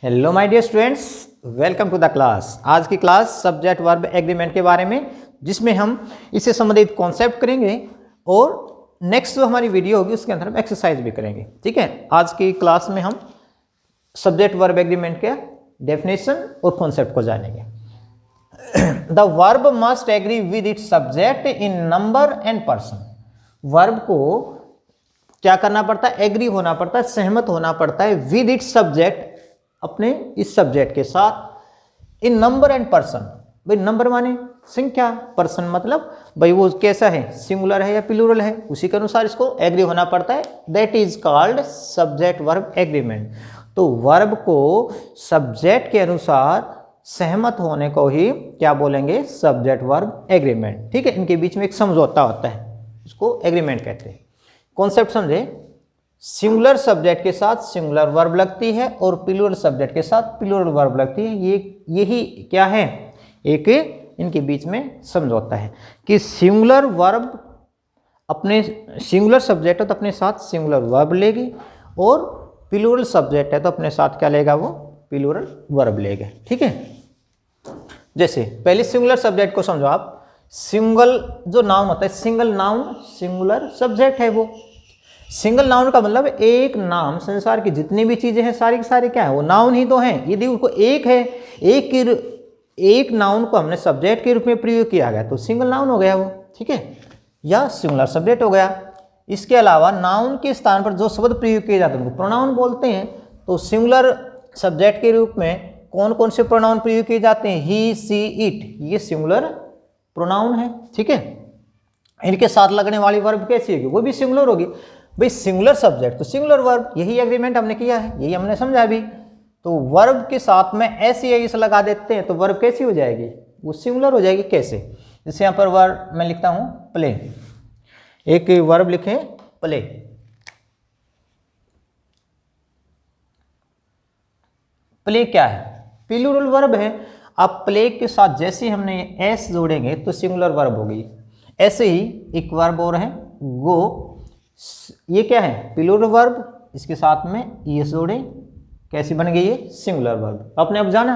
Hello my dear students, welcome to the class. आज की class subject verb agreement के बारे में, जिसमें हम इससे संबंधित कॉन्सेप्ट करेंगे और नेक्स्ट जो हमारी वीडियो होगी उसके अंदर हम एक्सरसाइज भी करेंगे। ठीक है, आज की क्लास में हम सब्जेक्ट वर्ब एग्रीमेंट के डेफिनेशन और कॉन्सेप्ट को जानेंगे। The verb must agree with its subject in number and person. Verb को क्या करना पड़ता है? एग्री होना पड़ता है, सहमत होना पड़ता है विद इट्स सब्जेक्ट, अपने इस सब्जेक्ट के साथ, इन नंबर एंड पर्सन। भाई नंबर माने संख्या, पर्सन मतलब भाई वो कैसा है, सिंगुलर है या प्लूरल है, उसी के अनुसार इसको एग्री होना पड़ता है। That is called subject verb agreement. तो वर्ब को सब्जेक्ट के अनुसार सहमत होने को ही क्या बोलेंगे? Subject verb agreement. ठीक है, इनके बीच में एक समझौता होता है, उसको एग्रीमेंट कहते हैं। कॉन्सेप्ट समझे? सिंगुलर सब्जेक्ट के साथ सिंगुलर वर्ब लगती है और प्लूरल सब्जेक्ट के साथ प्लूरल वर्ब लगती है। यही क्या है? एक इनके बीच में समझौता है कि सिंगुलर वर्ब अपने सिंगुलर सब्जेक्ट है तो अपने साथ सिंगुलर वर्ब लेगी, और प्लूरल सब्जेक्ट है तो अपने साथ क्या लेगा? वो प्लूरल वर्ब लेगा। ठीक है, जैसे पहले सिंगुलर सब्जेक्ट को समझो आप। सिंगल जो नाउन होता है, सिंगल नाउन सिंगुलर सब्जेक्ट है। वो सिंगल नाउन का मतलब एक नाम, संसार की जितनी भी चीजें हैं सारी की सारी क्या है? वो नाउन ही तो हैं। यदि उसको एक है, एक नाउन को हमने सब्जेक्ट के रूप में प्रयोग किया गया तो सिंगल नाउन हो गया वो। ठीक है, या सिंगुलर सब्जेक्ट हो गया। इसके अलावा नाउन के स्थान पर जो शब्द प्रयोग किए जाते हैं उनको प्रोनाउन बोलते हैं। तो सिंगुलर सब्जेक्ट के रूप में कौन कौन से प्रोनाउन प्रयोग किए जाते हैं? ही, सी, इट, ये सिंगुलर प्रोनाउन है। ठीक है, इनके साथ लगने वाली वर्ब कैसी होगी? वो भी सिंगुलर होगी। भाई सिंगुलर सब्जेक्ट तो सिंगुलर वर्ब, यही एग्रीमेंट हमने किया है, यही हमने समझा भी। तो वर्ब के साथ में ऐसे इस लगा देते हैं तो वर्ब कैसी हो जाएगी? वो सिंगुलर हो जाएगी। कैसे? जैसे यहाँ पर वर्ब मैं लिखता हूँ प्ले, एक वर्ब लिखें प्ले। प्ले क्या है? प्लूरल वर्ब है। अब प्ले के साथ जैसे हमने एस जोड़ेंगे तो सिंगुलर वर्ब होगी। ऐसे ही एक वर्ब और है गो, ये क्या है? प्लूरल वर्ब, इसके साथ में ईएस जोड़े, कैसी बन गई? ये सिंगुलर वर्ब। आपने अब जाना।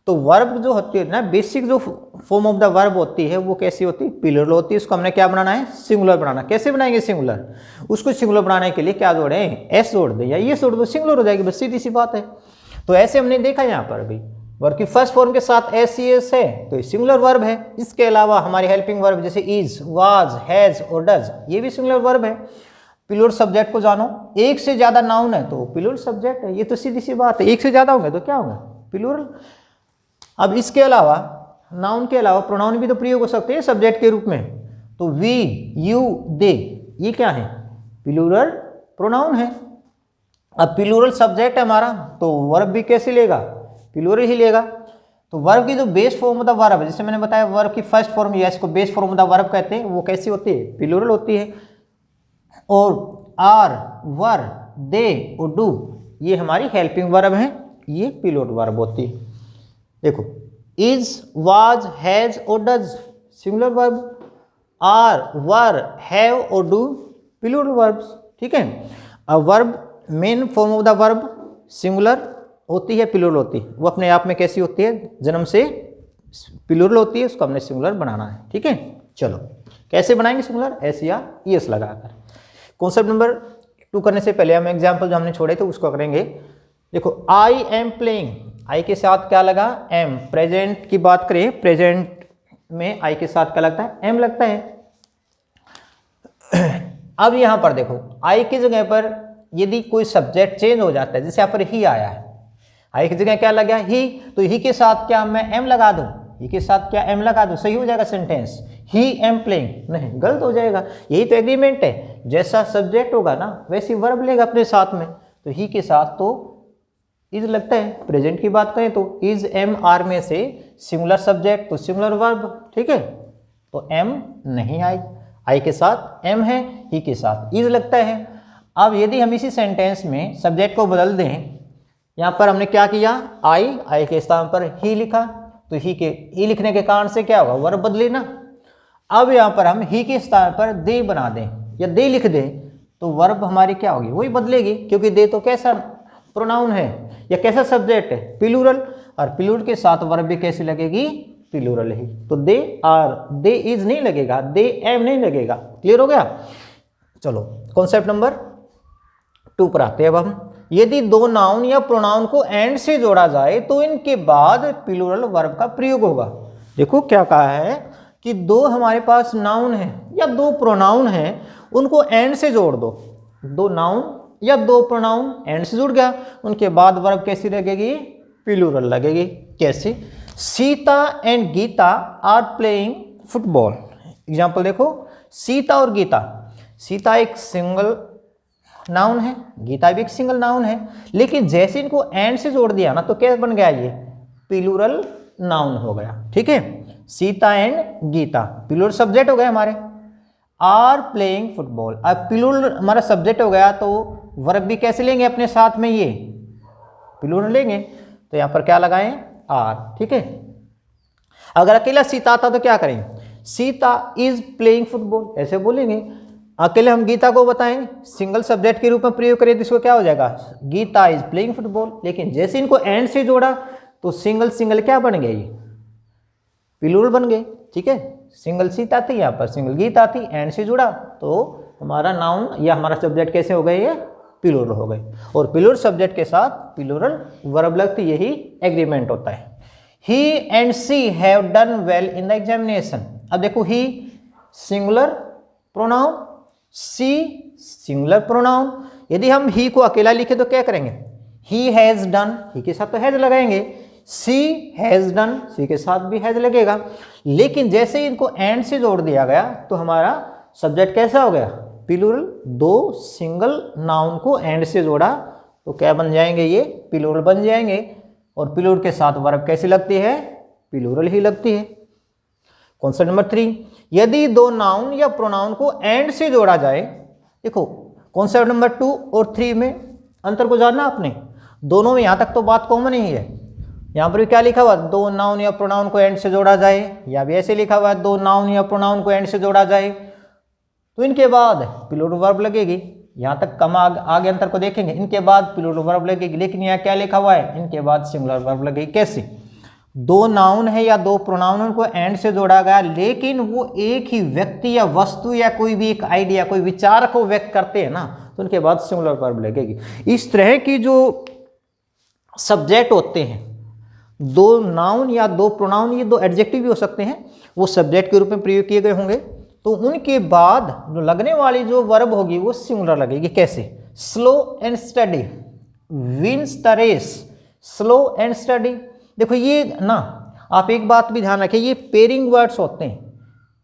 तो वर्ब जो होती है ना, बेसिक जो फॉर्म ऑफ द वर्ब होती है वो कैसी होती है? प्लूरल होती है। उसको हमने क्या बनाना है? सिंगुलर बनाना। कैसे बनाएंगे सिंगुलर? उसको सिंगुलर बनाने के लिए क्या जोड़े? एस जोड़ दें या ये जोड़ दो, सिंगुलर हो जाएगी। बस सीधी सी बात है। तो ऐसे हमने देखा यहाँ पर भी वर्ब की फर्स्ट फॉर्म के साथ एस ई एस है तो ये सिंगुलर वर्ब है। इसके अलावा हमारी हेल्पिंग वर्ब जैसे इज, वाज, हैज और डज, ये भी सिंगुलर वर्ब है। प्लूरल सब्जेक्ट को जानो, एक से ज्यादा नाउन है तो प्लूरल सब्जेक्ट है। ये तो सीधी सी बात है। एक से ज्यादा होंगे तो क्या होगा? प्लूरल। अब इसके अलावा नाउन के अलावा प्रोनाउन भी तो प्रयोग हो सकते हैं सब्जेक्ट के रूप में। तो वी, यू, दे, ये क्या है? प्लूरल प्रोनाउन है। अब प्लूरल सब्जेक्ट है हमारा तो वर्ब भी कैसे लेगा? प्लूरल ही लेगा। तो वर्ब की जो base form of the verb है, जैसे मैंने बताया वर्ब की फर्स्ट फॉर्म या इसको base form of the verb कहते हैं, वो कैसी होती है? प्लूरल होती है। और आर, वर, दे और डू, ये हमारी हेल्पिंग वर्ब है, ये प्लूरल वर्ब होती है। देखो इज, वाज, हैज और does singular verb, are, were, have और डू प्लूरल वर्ब्स। ठीक है, अब verb main form of the verb singular होती है, प्लूरल होती है। वो अपने आप में कैसी होती है? जन्म से प्लूरल होती है, उसको हमने सिंगुलर बनाना है। ठीक है, चलो कैसे बनाएंगे सिंगुलर? एस या ईएस लगाकर। कॉन्सेप्ट नंबर 2 करने से पहले हम एग्जाम्पल जो हमने छोड़े थे उसको करेंगे। देखो आई एम प्लेइंग, आई के साथ क्या लगा? एम। प्रेजेंट की बात करें, प्रेजेंट में आई के साथ क्या लगता है? एम लगता है। अब यहां पर देखो आई की जगह पर यदि कोई सब्जेक्ट चेंज हो जाता है, जैसे यहाँ पर ही आया है, आई की जगह क्या लगा? ही, तो ही के साथ क्या मैं एम लगा दूं? ही के साथ क्या एम लगा दूं? सही हो जाएगा सेंटेंस? He am playing? नहीं, गलत हो जाएगा। यही तो एग्रीमेंट है, जैसा सब्जेक्ट होगा ना वैसी वर्ब लेगा अपने साथ में। तो ही के साथ तो इज लगता है। प्रेजेंट की बात करें तो इज, एम, आर में से सिंगुलर सब्जेक्ट तो सिंगुलर वर्ब। ठीक है, तो एम नहीं आई के साथ एम है, ही के साथ इज लगता है। अब यदि हम इसी सेंटेंस में सब्जेक्ट को बदल दें, यहाँ पर हमने क्या किया? आई के स्थान पर ही लिखा, तो ही लिखने के कारण से क्या होगा? वर्ब बदली ना। अब यहाँ पर हम ही के स्थान पर दे बना दें या दे लिख दें तो वर्ब हमारी क्या होगी? वही बदलेगी, क्योंकि दे तो कैसा प्रोनाउन है या कैसा सब्जेक्ट है, प्लूरल, और प्लूरल के साथ वर्ब भी कैसी लगेगी, प्लूरल ही। तो दे आर, दे इज नहीं लगेगा, दे एम नहीं लगेगा। क्लियर हो गया। चलो कॉन्सेप्ट नंबर 2 पर आते हैं अब हम। यदि दो नाउन या प्रोनाउन को एंड से जोड़ा जाए तो इनके बाद प्लूरल वर्ब का प्रयोग होगा। देखो क्या कहा है कि दो हमारे पास नाउन है या दो प्रोनाउन है, उनको एंड से जोड़ दो। दो नाउन या दो प्रोनाउन एंड से जुड़ गया, उनके बाद वर्ब कैसी लगेगी, प्लूरल लगेगी। कैसे, Sita and Gita are playing football. Example देखो, सीता और गीता, सीता एक सिंगल नाउन है, गीता भी एक सिंगल नाउन है, लेकिन जैसे इनको एंड से जोड़ दिया ना तो क्या बन गया, ये प्लूरल नाउन हो गया। ठीक है, Sita and Gita plural subject हो गए हमारे। आर प्लेइंग फुटबॉल, अब प्लूरल हमारा सब्जेक्ट हो गया तो वर्ब भी कैसे लेंगे अपने साथ में, ये प्लूरल लेंगे। तो यहां पर क्या लगाएं, आर। ठीक है, अगर अकेला सीता था तो क्या करें, सीता इज प्लेइंग फुटबॉल ऐसे बोलेंगे। अकेले हम गीता को बताएं, सिंगल सब्जेक्ट के रूप में प्रयोग करें तो इसको क्या हो जाएगा, गीता इज प्लेइंग फुटबॉल। लेकिन जैसे इनको एंड से जोड़ा तो सिंगल सिंगल क्या बन गए, ये प्लूरल बन गए। ठीक है, सिंगल सीता थी, यहाँ पर सिंगल गीता थी, एंड से जुड़ा तो हमारा नाउन या हमारा सब्जेक्ट कैसे हो गए, ये प्लूरल हो गए। और प्लूरल सब्जेक्ट के साथ प्लूरल वर्ब लगती, यही एग्रीमेंट होता है। He and she have done well in the examination. अब देखो, he singular pronoun, she singular pronoun. यदि हम ही को अकेला लिखे तो क्या करेंगे, ही हैज डन, ही के साथ तो हैज लगाएंगे, सी हैज डन, सी के साथ भी हैज लगेगा। लेकिन जैसे इनको एंड से जोड़ दिया गया तो हमारा सब्जेक्ट कैसा हो गया, प्लूरल। दो सिंगल नाउन को एंड से जोड़ा तो क्या बन जाएंगे, ये प्लूरल बन जाएंगे। और प्लूरल के साथ वर्ब कैसी लगती है, प्लूरल ही लगती है। कॉन्सेप्ट नंबर 3, यदि दो नाउन या प्रोनाउन को एंड से जोड़ा जाए। देखो कॉन्सेप्ट नंबर 2 और 3 में अंतर को जानना आपने, दोनों में यहां तक तो बात कॉमन ही है। यहां पर भी क्या लिखा हुआ, दो नाउन या प्रोनाउन को एंड से जोड़ा जाए, या भी ऐसे लिखा हुआ है दो नाउन या प्रोनाउन को एंड से जोड़ा जाए तो इनके बाद प्लूरल वर्ब लगेगी। यहां तक कम आगे अंतर को देखेंगे, इनके बाद प्लूरल वर्ब लगेगी। लेकिन यहाँ क्या लिखा हुआ है, इनके बाद सिंगुलर वर्ब लगेगी। कैसे, दो नाउन है या दो प्रोनाउन को एंड से जोड़ा गया, लेकिन वो एक ही व्यक्ति या वस्तु या कोई भी एक आइडिया, कोई विचार को व्यक्त करते हैं ना, तो उनके बाद सिंगुलर वर्ब लगेगी। इस तरह की जो सब्जेक्ट होते हैं, दो नाउन या दो प्रोनाउन, ये दो एडजेक्टिव भी हो सकते हैं, वो सब्जेक्ट के रूप में प्रयोग किए गए होंगे, तो उनके बाद जो लगने वाली जो वर्ब होगी वो सिंगुलर लगेगी। कैसे, slow and steady, wins the race, slow and steady. देखो ये ना, आप एक बात भी ध्यान रखें, ये पेयरिंग वर्ड्स होते हैं,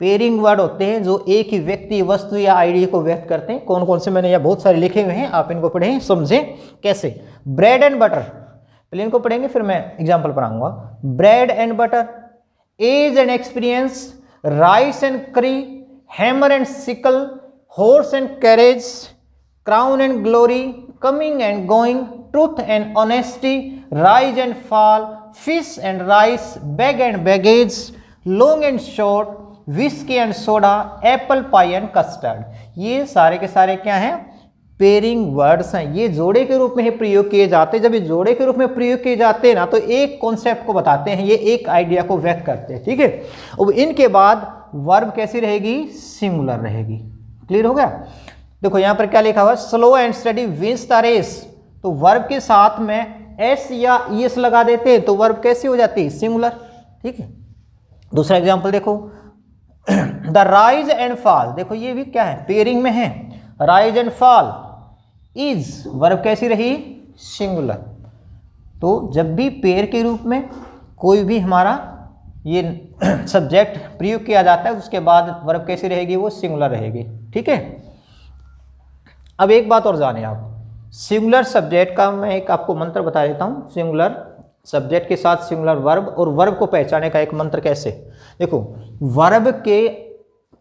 पेयरिंग वर्ड होते हैं जो एक ही व्यक्ति, वस्तु या आइडिया को व्यक्त करते हैं। कौन कौन से मैंने यहाँ बहुत सारे लिखे हुए हैं, आप इनको पढ़ें समझें। कैसे, ब्रेड एंड बटर, पहले इनको पढ़ेंगे फिर मैं एग्जाम्पल पढ़ाऊंगा। Bread and butter, age and experience, rice and curry, hammer and sickle, horse and carriage, crown and glory, coming and going, truth and honesty, rise and fall, fish and rice, bag and baggage, long and short, whisky and soda, apple pie and custard. ये सारे के सारे क्या हैं, pairing words हैं। ये जोड़े के रूप में ही प्रयोग किए जाते हैं। जब ये जोड़े के रूप में प्रयोग किए जाते हैं ना, तो एक कॉन्सेप्ट को बताते हैं, ये एक आइडिया को व्यक्त करते हैं। ठीक है, अब इनके बाद वर्ब कैसी रहेगी, सिंगुलर रहेगी। क्लियर हो गया। देखो यहां पर क्या लिखा हुआ है, slow and steady wins the race, तो वर्ब के साथ में एस या ईएस लगा देते हैं तो वर्ब कैसी हो जाती है, सिंगुलर। ठीक है, दूसरा एग्जांपल देखो, द राइज एंड फॉल, देखो ये भी क्या है, पेयरिंग में है। Rise and fall, is verb कैसी रही, सिंगुलर। तो जब भी पेयर के रूप में कोई भी हमारा ये सब्जेक्ट प्रयोग किया जाता है, उसके बाद वर्ब कैसी रहेगी, वो सिंगुलर रहेगी। ठीक है, अब एक बात और जाने आप, सिंगुलर सब्जेक्ट का मैं एक आपको मंत्र बता देता हूँ। सिंगुलर सब्जेक्ट के साथ सिंगुलर वर्ब, और वर्ब को पहचाने का एक मंत्र कैसे। देखो वर्ब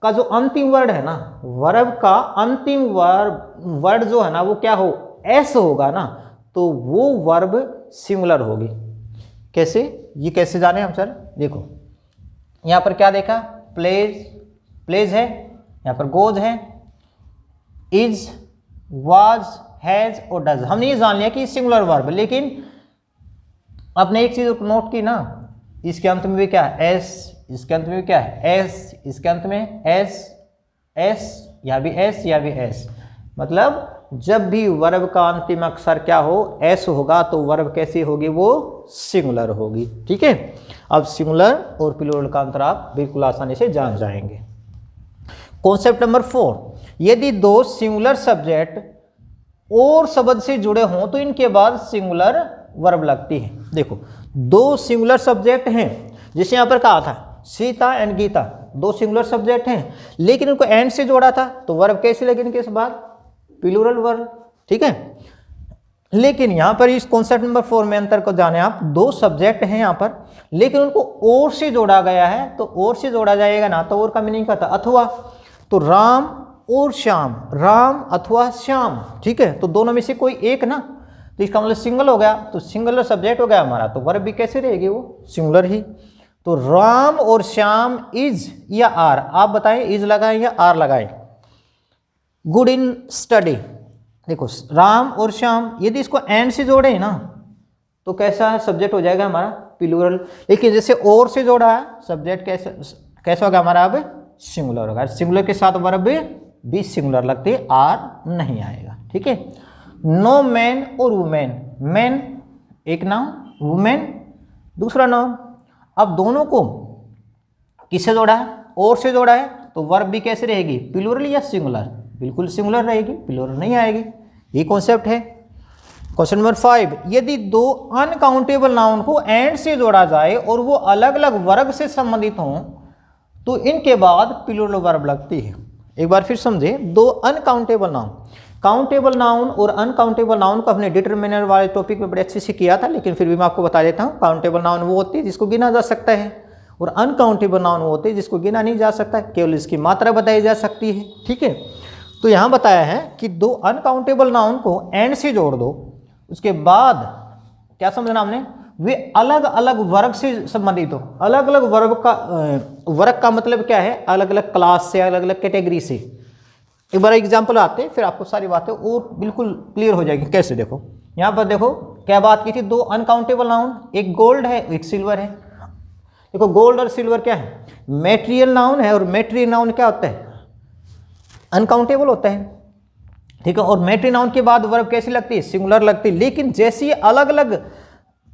का जो अंतिम वर्ड है ना, वर्ब का अंतिम वर्ड जो है ना, वो क्या हो, एस होगा ना, तो वो वर्ब सिंगुलर होगी। कैसे, ये कैसे जाने हम सर। देखो यहाँ पर क्या देखा, प्लेज, प्लेज है, यहाँ पर गोज है, इज, वाज, हैज और डज। हमने ये जान लिया कि सिंगुलर वर्ब, लेकिन आपने एक चीज नोट की ना, इसके अंत में भी क्या है एस, इसके अंत में भी क्या है एस, इसके अंत में एस, एस या भी एस या भी एस। मतलब जब भी वर्ब का अंतिम अक्षर क्या हो एस होगा तो वर्ब कैसी होगी, वो सिंगुलर होगी। ठीक है, अब सिंगुलर और प्लूरल का अंतर आप बिल्कुल आसानी से जान जाएंगे। कॉन्सेप्ट नंबर 4, यदि दो सिंगुलर सब्जेक्ट और शब्द से जुड़े हों तो इनके बाद सिंगुलर वर्ब लगती है। देखो, दो सिंगुलर सब्जेक्ट हैं, जिसे यहाँ पर कहा था सीता एंड गीता, दो सिंगुलर सब्जेक्ट हैं, लेकिन उनको एंड से जोड़ा था तो वर्ब कैसे लगे इनके बाद, प्लूरल वर्ब। ठीक है, लेकिन यहाँ पर इस कॉन्सेप्ट नंबर 4 में अंतर को जाने आप, दो सब्जेक्ट हैं यहाँ पर, लेकिन उनको और से जोड़ा गया है, तो और से जोड़ा जाएगा ना, तो और का मीनिंग क्या था, अथवा। तो राम और श्याम, राम अथवा श्याम। ठीक है, तो दोनों में से कोई एक ना, तो इसका मतलब सिंगल हो गया, तो सिंगुलर सब्जेक्ट हो गया हमारा, तो वर्ब भी कैसे रहेगी, वो सिंगुलर ही। तो राम और श्याम इज या आर, आप बताएं इज लगाएं या आर लगाएं। गुड इन स्टडी, देखो राम और श्याम, यदि इसको एंड से जोड़े ना तो कैसा सब्जेक्ट हो जाएगा हमारा, प्लूरल। लेकिन जैसे और से जोड़ा है, सब्जेक्ट कैसा होगा हमारा, अब सिंगुलर होगा। सिंगुलर के साथ वर्ब भी सिंगुलर लगती है, आर नहीं आएगा। ठीक है, नो मैन और वुमेन, मैन एक नाउन, वुमेन दूसरा नाउन। अब दोनों को किससे जोड़ा है, और से जोड़ा है, तो वर्ब भी कैसे रहेगी, प्लूरल या सिंगुलर, बिल्कुल सिंगुलर रहेगी, प्लूरल नहीं आएगी। ये कॉन्सेप्ट है। क्वेश्चन नंबर 5, यदि दो अनकाउंटेबल नाउन को एंड से जोड़ा जाए और वो अलग अलग वर्ग से संबंधित हों तो इनके बाद प्लूरल वर्ब लगती है। एक बार फिर समझे, दो अनकाउंटेबल नाउन, काउंटेबल नाउन और अनकाउंटेबल नाउन को हमने डिटरमिनर वाले टॉपिक में बड़े अच्छे से किया था, लेकिन फिर भी मैं आपको बता देता हूँ। काउंटेबल नाउन वो होती है जिसको गिना जा सकता है, और अनकाउंटेबल नाउन वो होते हैं जिसको गिना नहीं जा सकता, केवल इसकी मात्रा बताई जा सकती है। ठीक है, तो यहाँ बताया है कि दो अनकाउंटेबल नाउन को एंड से जोड़ दो, उसके बाद क्या समझना हमने, वे अलग अलग वर्ग से संबंधित हो। अलग अलग वर्ग का मतलब क्या है, अलग अलग क्लास से, अलग अलग कैटेगरी से। एक बार एग्जाम्पल आते हैं, फिर आपको सारी बातें और बिल्कुल क्लियर हो जाएगी। कैसे, देखो यहाँ पर देखो क्या बात की थी, दो अनकाउंटेबल नाउन, एक गोल्ड है एक सिल्वर है। देखो गोल्ड और सिल्वर क्या है, मेटेरियल नाउन है, और मेटेरियल नाउन क्या होता है, अनकाउंटेबल होता है। ठीक है, और मेटेरियल नाउन के बाद वर्ब कैसी लगती है, सिंगुलर लगती है। लेकिन जैसे ये अलग अलग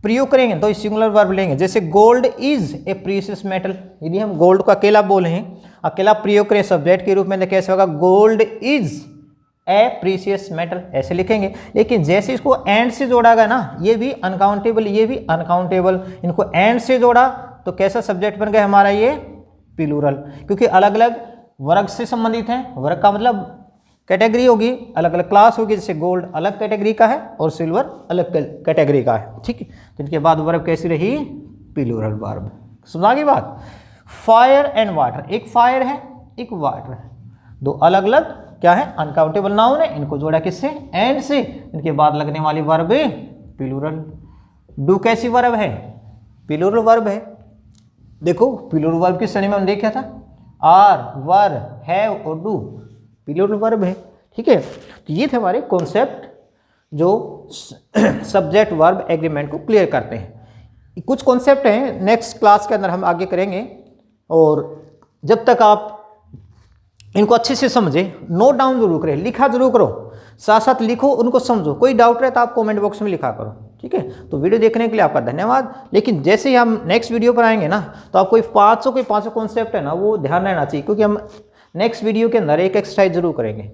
प्रयोग करेंगे तो सिंगुलर वर्ब लेंगे। जैसे gold is a precious metal, यदि हम गोल्ड को अकेला बोले हैं, अकेला प्रयोग करें सब्जेक्ट के रूप में, तो कैसे होगा, gold is a precious metal, ऐसे लिखेंगे। लेकिन जैसे इसको एंड से जोड़ा गया ना, ये भी अनकाउंटेबल ये भी अनकाउंटेबल, इनको एंड से जोड़ा तो कैसा सब्जेक्ट बन गया हमारा, ये प्लूरल, क्योंकि अलग अलग वर्ग से संबंधित हैं। वर्ग का मतलब कैटेगरी होगी, अलग अलग क्लास होगी। जैसे गोल्ड अलग कैटेगरी का है और सिल्वर अलग कैटेगरी का है। ठीक है, तो इनके बाद वर्ब कैसी रही, प्लूरल वर्ब। समझा की बात। फायर एंड वाटर, एक फायर है एक वाटर है, दो अलग अलग क्या है, अनकाउंटेबल नाउन है, इनको जोड़ा किससे, एंड से, इनके बाद लगने वाली वर्ब प्लूरल। डू कैसी वर्ब है, प्लूरल वर्ब है। देखो प्लूरल वर्ब की श्रेणी में हमने देखा था, आर, वर, हैव और डू प्लूरल वर्ब है। ठीक है, तो ये थे हमारे कॉन्सेप्ट जो सब्जेक्ट वर्ब एग्रीमेंट को क्लियर करते हैं। कुछ कॉन्सेप्ट हैं नेक्स्ट क्लास के अंदर हम आगे करेंगे, और जब तक आप इनको अच्छे से समझे, नोट डाउन जरूर करें, लिखा जरूर करो, साथ साथ लिखो, उनको समझो। कोई डाउट रहे तो आप कमेंट बॉक्स में लिखा करो। ठीक है, तो वीडियो देखने के लिए आपका धन्यवाद। लेकिन जैसे ही हम नेक्स्ट वीडियो पर आएंगे ना, तो आपको 500 कॉन्सेप्ट है ना, वो ध्यान रहना चाहिए, क्योंकि हम नेक्स्ट वीडियो के अंदर एक एक्सरसाइज जरूर करेंगे।